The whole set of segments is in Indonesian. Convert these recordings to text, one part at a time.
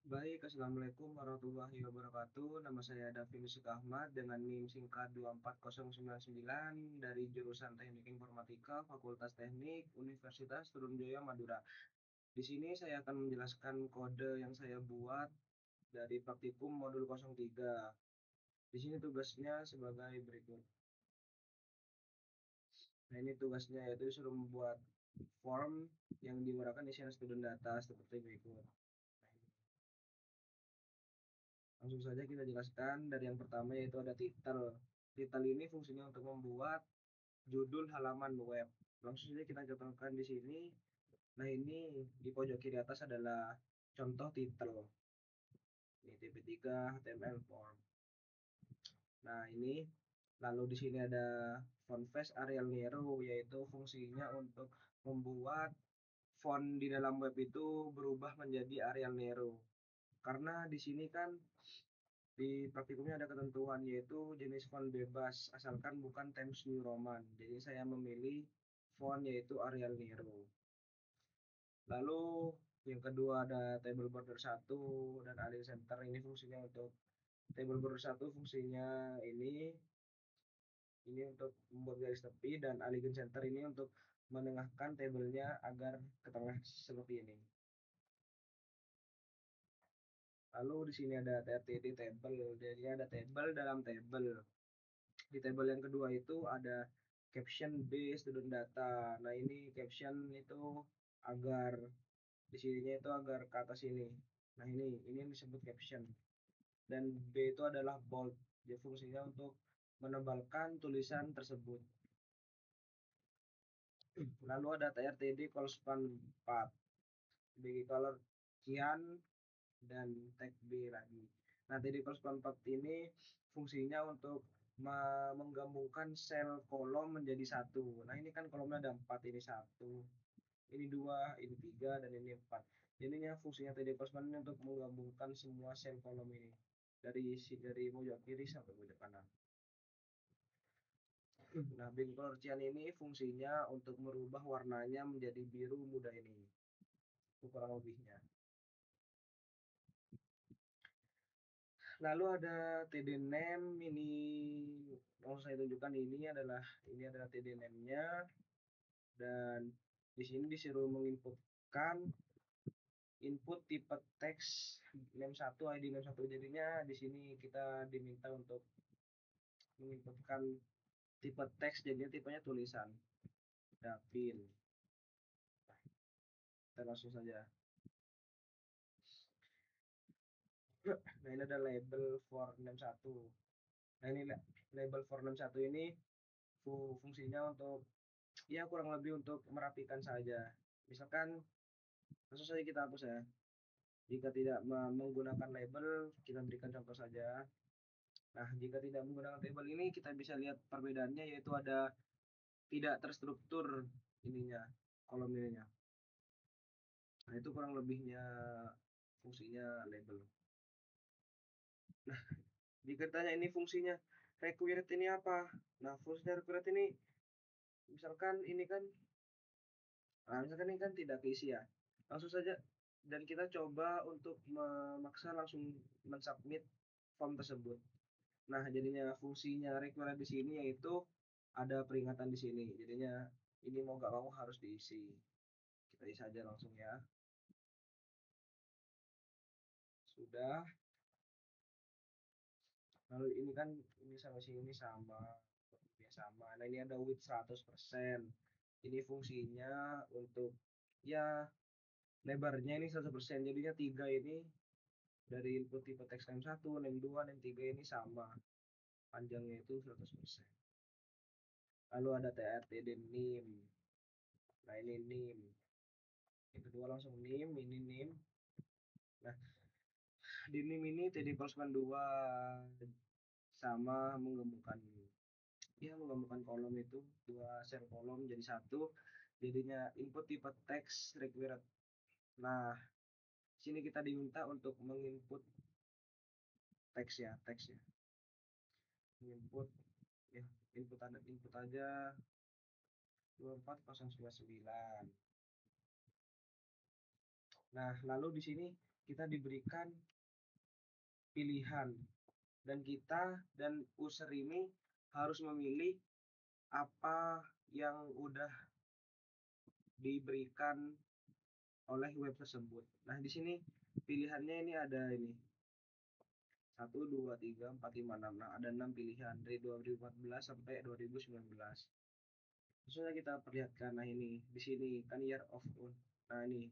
Baik, Assalamualaikum warahmatullahi wabarakatuh. Nama saya Davi Nusuk Ahmad dengan NIM singkat 24099 dari jurusan Teknik Informatika, Fakultas Teknik, Universitas Trunjaya Madura. Di sini saya akan menjelaskan kode yang saya buat dari praktikum modul 03. Di sini tugasnya sebagai berikut. Nah, ini tugasnya yaitu disuruh membuat form yang digunakan isian student data seperti berikut. Langsung saja kita jelaskan dari yang pertama yaitu ada title. Title ini fungsinya untuk membuat judul halaman web. Langsung saja kita contohkan di sini. Nah, ini di pojok kiri atas adalah contoh title. Ini TP3 HTML form. Nah, ini lalu di sini ada font face Arial Nero yaitu fungsinya untuk membuat font di dalam web itu berubah menjadi Arial Nero. Karena di sini kan di praktikumnya ada ketentuan yaitu jenis font bebas asalkan bukan Times New Roman. Jadi saya memilih font yaitu Arial Nero. Lalu yang kedua ada table border 1 dan align center. Ini fungsinya untuk table border 1 fungsinya ini untuk membuat garis tepi dan align center ini untuk menengahkan tabelnya agar ke tengah seperti ini. Lalu di sini ada TRTD table. Jadi ada table dalam table. Di table yang kedua itu ada caption B student data. Nah, ini caption itu agar di sininya itu agar ke atas ini. Nah, ini yang disebut caption. Dan B itu adalah bold. Dia fungsinya untuk menebalkan tulisan tersebut. Lalu ada TRTD call span 4. Bagi color kian dan tag B lagi. Nah, TD call span 4 ini fungsinya untuk menggabungkan sel kolom menjadi satu. Nah, ini kan kolomnya ada 4, ini satu, ini 2, ini 3, dan ini 4. Jadinya fungsinya TD call span ini untuk menggabungkan semua sel kolom ini dari pojok kiri sampai pojok kanan. Nah, bin color cyan ini fungsinya untuk merubah warnanya menjadi biru muda ini. Itu kurang lebihnya. Lalu ada TD name ini mau saya tunjukkan ini adalah TD name-nya dan di sini disuruh menginputkan input tipe teks name 1 ID name 1. Jadinya di sini kita diminta untuk menginputkan tipe teks, jadinya tipenya tulisan. Dapin. Kita langsung saja. Nah, ini ada label for name 1. Nah, ini label for name 1 ini fungsinya untuk ya kurang lebih untuk merapikan saja. Misalkan langsung saja kita hapus ya. Jika tidak menggunakan label, kita berikan contoh saja. Nah, jika tidak menggunakan label ini kita bisa lihat perbedaannya yaitu ada tidak terstruktur ininya, kolom ininya. Nah, itu kurang lebihnya fungsinya label. Nah, jika ditanya ini fungsinya required ini apa? Nah, fungsinya required ini misalkan ini kan tidak keisi ya. Langsung saja dan kita coba untuk memaksa langsung mensubmit form tersebut. Nah, jadinya fungsinya required di sini yaitu ada peringatan di sini. Jadinya ini mau nggak mau harus diisi. Kita isi aja langsung ya. Sudah. Lalu ini kan ini sama sini sama. Ya sama. Nah, ini ada width 100%. Ini fungsinya untuk ya lebarnya ini 100%. Jadinya 3 ini dari input tipe teks name 1, name 2, name 3 ini sama. Panjangnya itu 100%. Lalu ada TRTD NIM. Nah, ini NIM. Yang kedua langsung NIM, ini NIM. Nah, di NIM ini TD Postman 2 sama menggabungkan kolom itu dua sel kolom jadi satu, jadinya input tipe teks required. Nah, sini kita diminta untuk menginput teks ya, input ya, input aja 24099. Nah, lalu di sini kita diberikan pilihan, dan kita dan user ini harus memilih apa yang udah diberikan oleh web tersebut. Nah, di sini pilihannya ini ada ini 1, 2, 3, 4, 5, 6. Nah, ada 6 pilihan dari 2014 sampai 2019. Sudah kita perlihatkan. Nah, ini di sini kan year of own. Nah, ini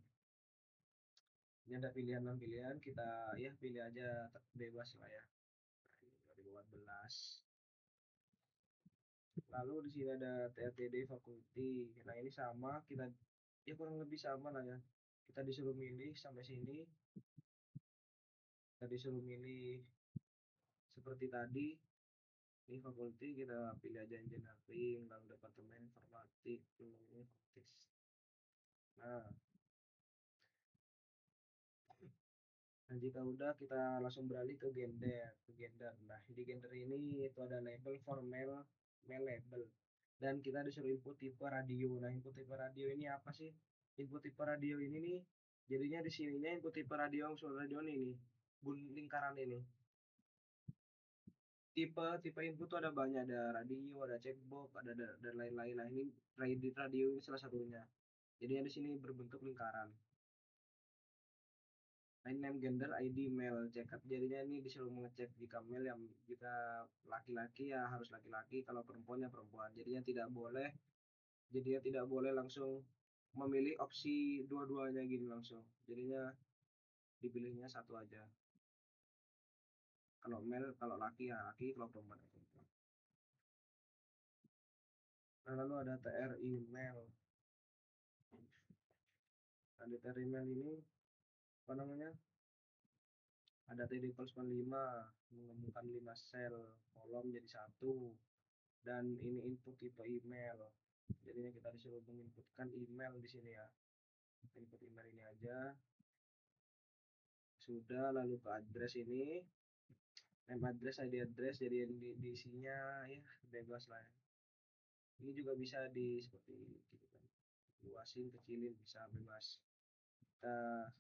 ada pilihan 6 pilihan, kita ya pilih aja bebas lah ya. Nah, ini 2014. Lalu di sini ada TRTD fakulti. Nah, ini sama, kita ya kurang lebih sama lah ya. Kita disuruh milih sampai sini. Kita disuruh milih seperti tadi. Ini fakulti kita pilih aja engineering, lalu departemen informatik, informatik. Nah, nah, jika udah kita langsung beralih ke gender. Nah, di gender ini itu ada label for male label, dan kita disuruh input tipe radio. Nah, input tipe radio ini apa sih? Input tipe radio ini nih, jadinya di sininya input tipe radio radio ini lingkaran ini. Tipe input tuh ada banyak, ada radio, ada checkbox, ada dan lain-lain. Nah, ini radio ini salah satunya. Jadinya di sini berbentuk lingkaran. Name, gender, ID, male, cekap. Jadinya ini disuruh mengecek jika male, yang jika laki-laki ya harus laki-laki, kalau perempuan ya perempuan. Jadinya tidak boleh langsung memilih opsi dua-duanya gini langsung. Jadinya dipilihnya satu aja. Kalau male, kalau laki ya laki, kalau perempuan ya perempuan. Nah, lalu ada TRI male. Nah, di TRI male ini apa namanya? Ada TD 5 menggabungkan 5 sel kolom jadi satu, dan ini input tipe email. Jadinya kita disuruh menginputkan email di sini ya. Input email ini aja. Sudah, lalu ke address ini. Name address, ID address, jadi yang diisinya ya bebas lah ya. Ini juga bisa seperti gitu kan. Luasin, kecilin, bisa bebas. Kita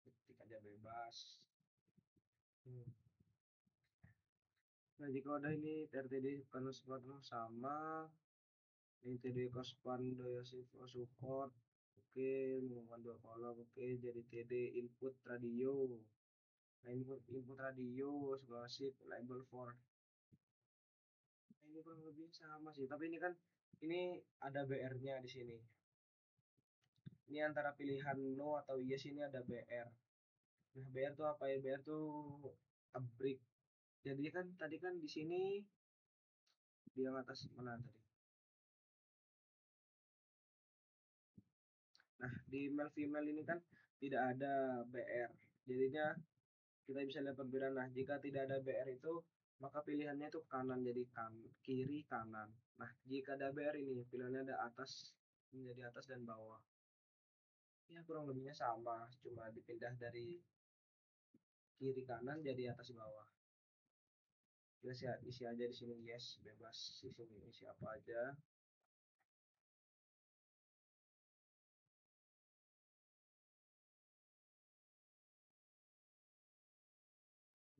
ketik aja bebas. Nah, jika udah ini TRTD Soekarno sama ini TD Kospan Doyosif support. Oke, menggunakan 2 kolom. Oke, jadi TD input radio. Nah, input radio scholarship label for. Nah, ini kurang lebih sama sih, tapi ini kan ini ada BR-nya di sini. Ini antara pilihan no atau yes, ini ada BR. Nah, BR tuh apa ya? BR tuh a break. Jadi kan tadi kan di sini di yang atas mana tadi? Nah, di male female ini kan tidak ada BR. Jadinya kita bisa lihat perbedaan. Nah, jika tidak ada BR itu, maka pilihannya itu kanan, jadi kiri kanan. Nah, jika ada BR ini pilihannya ada atas, menjadi atas dan bawah. Ya kurang lebihnya sama, cuma dipindah dari kiri kanan jadi atas bawah. Kita isi aja di sini yes, bebas isi apa aja.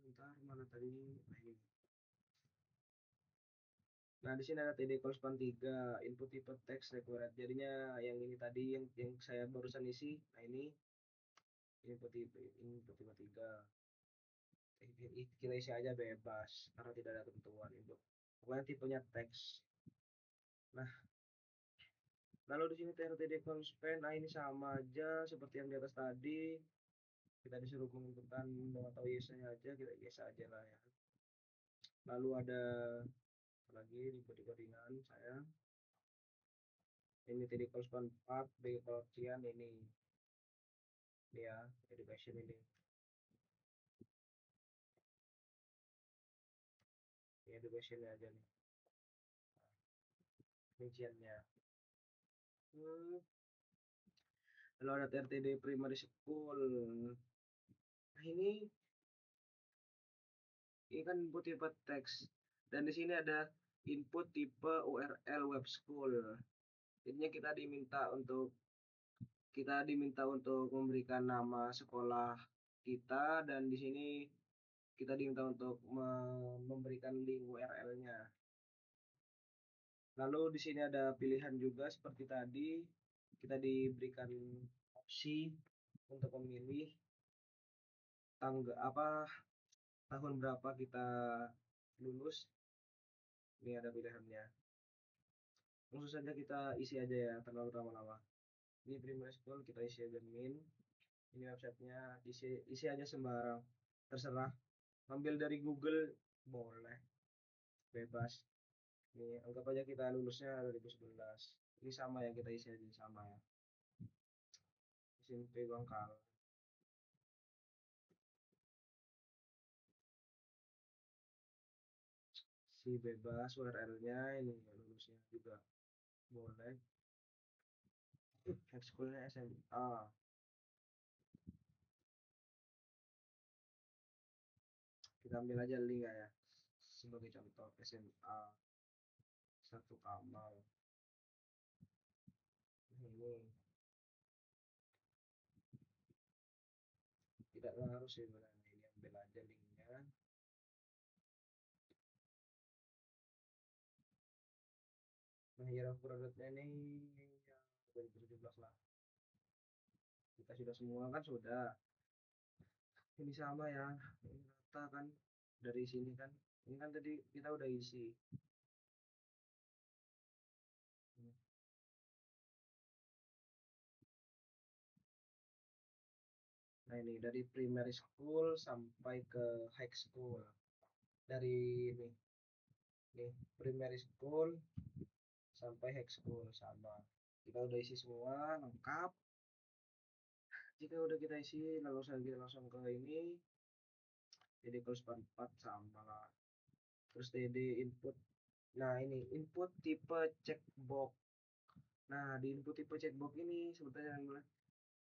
Bentar, mana tadi? Nah, ini. Nah, di sini ada TD Colspan 3, input tipe teks required. Jadinya yang ini tadi yang saya barusan isi. Nah, ini input tipe 3. Kita isi aja bebas karena tidak ada ketentuan untuk pokoknya tipenya teks. Nah, lalu di sini TRTD Colspan, nah ini sama aja seperti yang di atas tadi. Kita disuruh menentukan no atau yes aja, kita yes aja lah ya. Lalu ada lagi di codingan saya. Ini TD Colspan 4, bagi pengertian ini ya, education ini education aja nih rinciannya. Lalu ada TRTD primary school. Nah, ini kan input tipe teks, dan di sini ada input tipe URL web school. Jadinya kita diminta untuk memberikan nama sekolah kita, dan di sini kita diminta untuk memberikan link URL-nya. Lalu di sini ada pilihan juga seperti tadi, kita diberikan opsi untuk memilih tahun berapa kita lulus. Ini ada pilihannya. Langsung saja kita isi aja ya, terlalu lama-lama. Ini primary school, kita isi aja min. Ini websitenya, isi aja sembarang, terserah. Ambil dari Google boleh, bebas. Ini anggap aja kita lulusnya 2011. Ini sama ya, kita isi aja sama ya. SMP Bangkal. Si bebas URL-nya, ini lulusnya juga boleh. Ekskulnya SMA. Kita ambil aja link ya, sebagai contoh SMA 1 Kamal. Ini tidak harus sebenarnya, ini ambil aja linknya. Nah, hierarki produknya ini ya 2017 lah. Kita sudah semua kan sudah. Ini sama ya, ini rata kan dari sini kan. Ini kan tadi kita udah isi. Nah, ini dari primary school sampai ke high school. Dari ini, nih, primary school sampai high school sama. Kita udah isi semua lengkap. Jika udah kita isi, lalu kita langsung ke ini. Jadi kalau 4 sama lah. Terus TD input. Nah, ini input tipe checkbox. Nah, di input tipe checkbox ini sebetulnya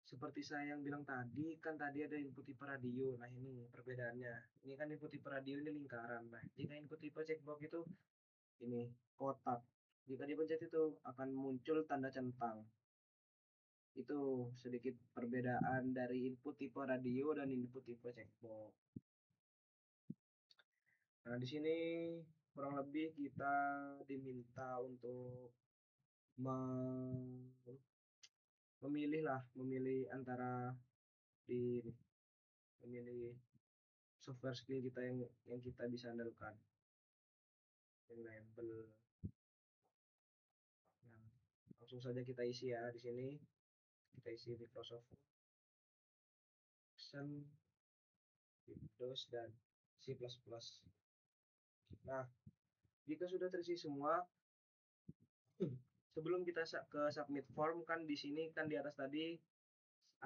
seperti saya yang bilang tadi, kan tadi ada input tipe radio. Nah, ini perbedaannya. Ini kan input tipe radio ini lingkaran. Nah, jika input tipe checkbox itu ini kotak. Jika dipencet itu akan muncul tanda centang. Itu sedikit perbedaan dari input tipe radio dan input tipe checkbox. Nah, di sini kurang lebih kita diminta untuk memilih antara di memilih software skill kita yang kita bisa andalkan, yang label. Nah, langsung saja kita isi ya di sini. Kita isi Microsoft Excel, Windows, dan C++. Nah, jika sudah terisi semua, sebelum kita ke submit form, kan di sini kan di atas tadi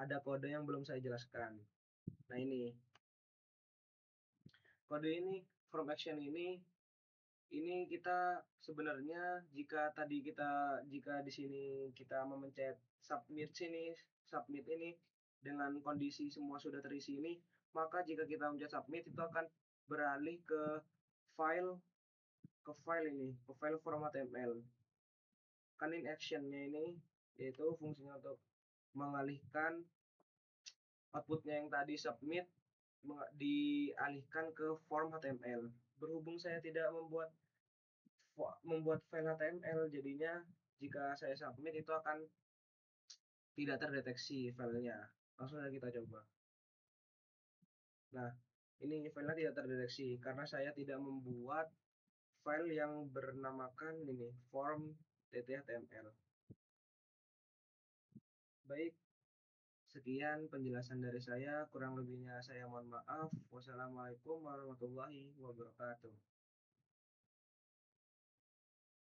ada kode yang belum saya jelaskan. Nah, ini kode ini, form action ini kita sebenarnya jika di sini kita memencet submit ini dengan kondisi semua sudah terisi ini, maka jika kita memencet submit itu akan beralih ke file format HTML. Kan in actionnya ini yaitu fungsinya untuk mengalihkan outputnya yang tadi submit dialihkan ke form HTML. Berhubung saya tidak membuat file HTML, jadinya jika saya submit itu akan tidak terdeteksi filenya. Langsung saja kita coba. Nah, ini filenya tidak terdeteksi karena saya tidak membuat file yang bernamakan ini form.html. Baik, sekian penjelasan dari saya. Kurang lebihnya saya mohon maaf. Wassalamualaikum warahmatullahi wabarakatuh.